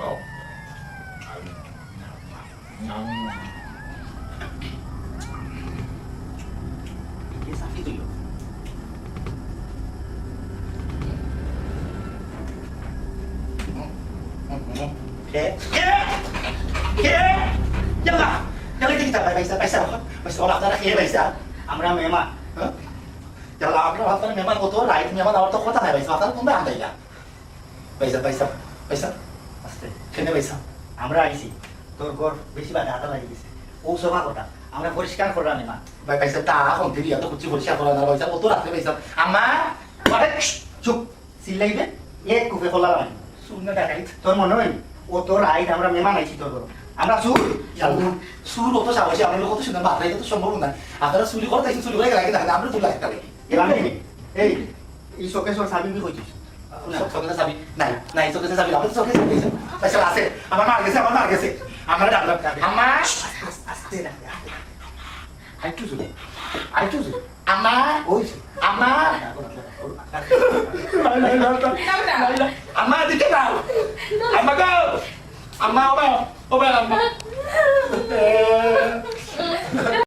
Cái sao cái gì vậy? Jangan kita baisa orang tak kira baisa. Amra memang, jangan amra orang memang kotor lah. Itu memang orang tu kota ni baisa. Orang tu dah ada ya. Baisa. Aste. Kena baisa. Amra isi. তোর ঘর বেশি বাজে হাতা লাগিয়ে গেছে ও সভা কথা আমরা পরিষ্কার করলাম না ভাই পয়সা তা এখন থেকে এত কিছু পরিষ্কার করা না পয়সা কত রাখতে পয়সা আমা আরে চুপ সিলাইবে এক কুপে খোলা নাই শূন্য টাকাই তোর মনে হয় ও তোর আইন আমরা মেমান আইছি তোর ঘর আমরা সুর অত সাহসী আমরা কত সুন্দর বাদ তো সম্ভব না আপনারা চুরি করতে চুরি করে গেলে দেখেন আমরা তুলা একটা এলাম এই শোকেশ্বর সাবি কি কইছিস চোখে চাবি নাই চোখে চাবি আমার চোখে চাবি পয়সা আছে আমার মার গেছে আমরা ডাকলাম আমা আস্তে রাখতে আইটু জুড়ে আমা ওই আমা আমা দিকে নাও আমা গো আমা ওবে আমা